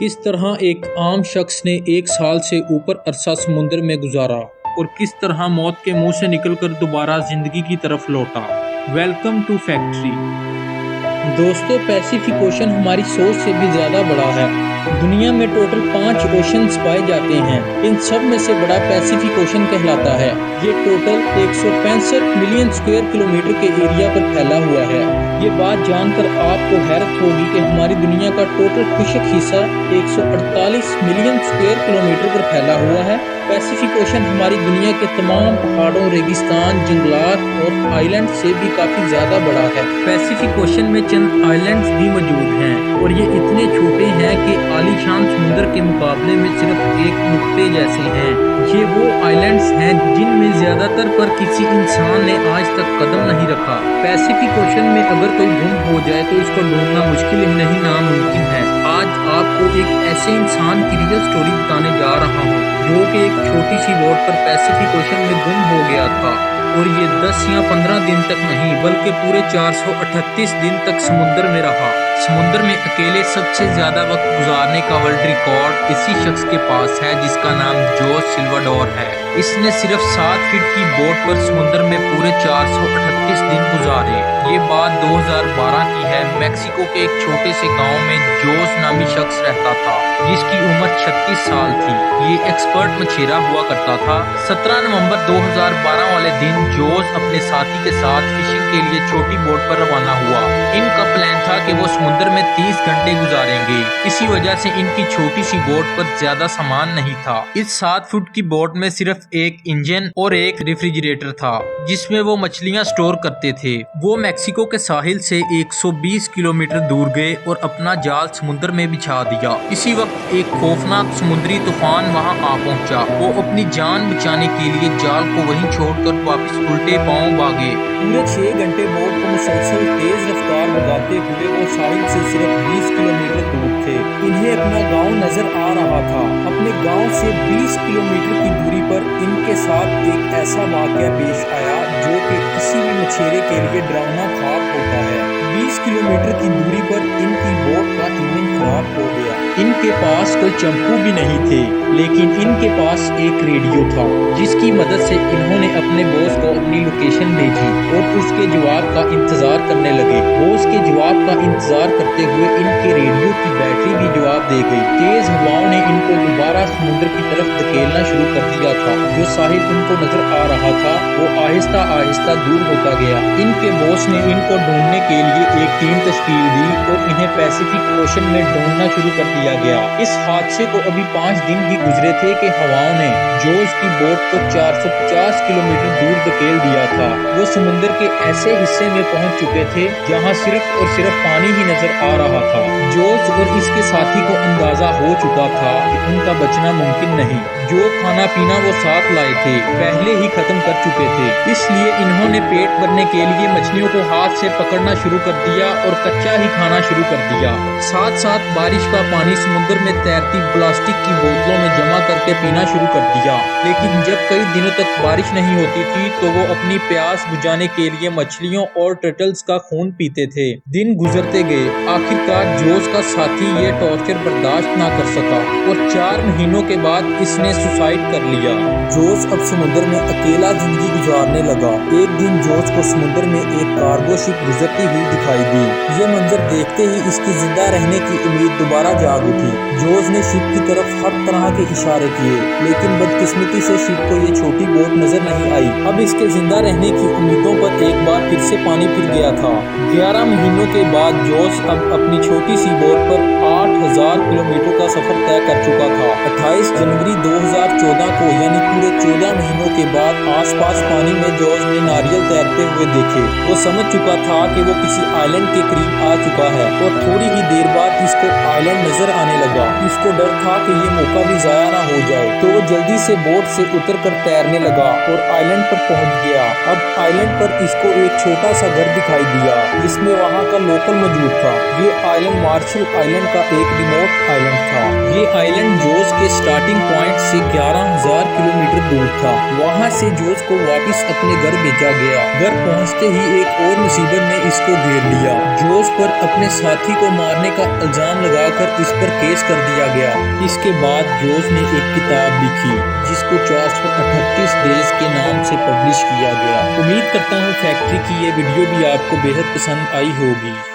किस तरह एक आम शख्स ने 1 साल से ऊपर अरसा समुंदर में गुजारा और किस तरह मौत के मुंह से निकलकर दोबारा जिंदगी की तरफ लौटा। Welcome to factory. दोस्तों, पैसिफिक ओशन हमारी सोच से भी ज़्यादा बड़ा है। दुनिया में टोटल 5 ओशंस पाए जाते हैं। इन सब में से बड़ा पैसिफिक ओशन कहलाता है। ये टोटल 165 मिलियन स्क्वायर किलोमीटर के एरिया पर फैला हुआ है। ये बात जानकर आपको हैरत होगी कि हमारी दुनिया का टोटल खुश्क हिस्सा 148 मिलियन स्क्वायर किलोमीटर पर फैला हुआ है। पैसिफिक ओशन हमारी दुनिया के तमाम पहाड़ों, रेगिस्तान, जंगलात और आइलैंड से भी काफ़ी ज़्यादा बड़ा है। पैसिफिक ओशन में चंद आइलैंड्स भी मौजूद हैं और ये इतने छोटे हैं कि आलीशान समुंदर के मुकाबले में सिर्फ एक नुक्ते जैसे हैं। ये वो आइलैंड्स हैं जिनमें ज़्यादातर पर किसी इंसान ने आज तक कदम नहीं रखा। पैसिफिक ओशन में अगर कोई गुम हो जाए तो इसको ढूंढना मुश्किल ही नहीं नामुमकिन है। आज आपको एक ऐसे इंसान की रियल स्टोरी बताने जा रहा हूँ जो कि एक छोटी सी बोट पर पैसिफिक ओशन में गुम हो गया था और ये 10 या 15 दिन तक नहीं बल्कि पूरे 438 दिन तक समुद्र में रहा। समुद्र में अकेले सबसे ज्यादा वक्त गुजारने का वर्ल्ड रिकॉर्ड इसी शख्स के पास है जिसका नाम जोस सिल्वाडोर है। इसने सिर्फ 7 फीट की बोट पर समुद्र में पूरे 438 दिन गुजारे। ये बात 2012 की है। मैक्सिको के एक छोटे से गांव में जोस नामी शख्स रहता था जिसकी उम्र 36 साल थी। ये एक्सपर्ट मछेरा हुआ करता था। 17 नवंबर 2012 वाले दिन जोस अपने साथी के साथ फिशिंग के लिए छोटी बोट पर रवाना हुआ। इनका प्लान था कि वो समुद्र में 30 घंटे गुजारेंगे। इसी वजह से इनकी छोटी सी बोट पर ज्यादा सामान नहीं था। इस 7 फुट की बोट में सिर्फ एक इंजन और एक रेफ्रिजरेटर था जिसमें वो मछलियां स्टोर करते थे। वो मैक्सिको के साहिल से 120 किलोमीटर दूर गए और अपना जाल समुद्र में बिछा दिया। इसी वक्त एक खौफनाक समुद्री तूफान वहां आ पहुंचा। वो अपनी जान बचाने के लिए जाल को वहीं छोड़कर वापस उल्टे पांव भागे। पूरे 6 घंटे बोट को मुसलसल तेज रफ्तार भगाते हुए वो साहिल से सिर्फ 20 किलोमीटर दूर थे। इन्हें अपना गांव नजर आ रहा था। अपने गांव से 20 किलोमीटर की दूरी पर इनके साथ एक ऐसा वाकया पेश आया जो कि किसी भी मछेरे के लिए डरावना ख्वाब होता है। 20 किलोमीटर की दूरी पर इनकी बोट का इंजन खराब हो गया। इनके पास कोई चंपू भी नहीं थे लेकिन इनके पास एक रेडियो था जिसकी मदद से इन्होंने अपने बॉस को अपनी लोकेशन भेजी और उसके जवाब का इंतजार करने लगे। बॉस के जवाब का इंतजार करते हुए इनके रेडियो की बैटरी भी जवाब दे गई। तेज हवाओं ने इनको दोबारा समुद्र की तरफ धकेलना शुरू कर दिया था। जो साहिल इनको नजर आ रहा था वो आहिस्ता आहिस्ता दूर होता गया। इनके बॉस ने इनको ढूंढने के लिए एक टीम तश्कील दी और इन्हें पैसिफिक ओशन में ढूंढना शुरू कर दिया गया। इस हादसे को अभी 5 दिन ही गुजरे थे कि हवाओं ने जोस की बोट को 450 किलोमीटर दूर धकेल दिया था। वो समुद्र के ऐसे हिस्से में पहुंच चुके थे जहां सिर्फ और सिर्फ पानी ही नजर आ रहा था। जोस और इसके साथी को अंदाजा हो चुका था कि उनका बचना मुमकिन नहीं। जो खाना पीना वो साथ लाए थे पहले ही खत्म कर चुके थे। इसलिए इन्होंने पेट भरने के लिए मछलियों को हाथ से पकड़ना शुरू कर दिया और कच्चा ही खाना शुरू कर दिया। साथ साथ बारिश का पानी समुद्र में तैरती प्लास्टिक की बोतलों में जमा करके पीना शुरू कर दिया। लेकिन जब कई दिनों तक बारिश नहीं होती थी तो वो अपनी प्यास बुझाने के लिए मछलियों और टर्टल्स का खून पीते थे। दिन गुजरते गए। आखिरकार जोस का साथी ये टॉर्चर बर्दाश्त ना कर सका और 4 महीनों के बाद इसने सुसाइड कर लिया। जोस अब समुद्र में अकेला जिंदगी गुजारने लगा। एक दिन जोस को समुद्र में एक कार्गो शिप गुजरती हुई दिखाई दी। ये मंजर देखते ही इसकी जिंदा रहने की उम्मीद दोबारा जाग उठी। जोस ने शिप की तरफ हर तरह के इशारे किए लेकिन बदकिस्मती से शिप को ये छोटी बोट नजर नहीं आई। अब इसके जिंदा रहने की उम्मीदों पर एक बार फिर से पानी फिर गया था। 11 महीनों के बाद जोस अब अपनी छोटी सी बोट पर 8000 किलोमीटर का सफर तय कर चुका था। 28 जनवरी 2014 को यानी पूरे 14 महीनों के बाद आसपास पानी में जोस ने नारियल तैरते हुए देखे। वो समझ चुका था कि वो किसी आइलैंड के करीब आ चुका है और थोड़ी ही देर बाद इसको आइलैंड नजर आने लगा। इसको डर था कि ये मौका भी जाया ना हो जाए तो वो जल्दी से बोट से उतरकर तैरने लगा और आइलैंड पर पहुंच गया। अब आइलैंड पर इसको एक छोटा सा घर दिखाई दिया जिसमें वहाँ का लोकल मौजूद था। ये आइलैंड मार्शल आइलैंड का एक रिमोट आइलैंड था। یہ آئی لینڈ جوز کے سٹارٹنگ پوائنٹ سے 11,000 کلومیٹر دور تھا۔ وہاں سے جوز کو واپس اپنے گھر بھیجا گیا۔ گھر پہنچتے ہی ایک اور مصیبت نے اس کو گھیر لیا۔ جوز پر اپنے ساتھی کو مارنے کا الزام لگا کر اس پر کیس کر دیا گیا۔ اس کے بعد جوز نے ایک کتاب لکھی جس کو 438 ڈیز کے نام سے پبلش کیا گیا۔ امید کرتا ہوں فیکٹری کی یہ ویڈیو بھی آپ کو بے حد پسند آئی ہوگی۔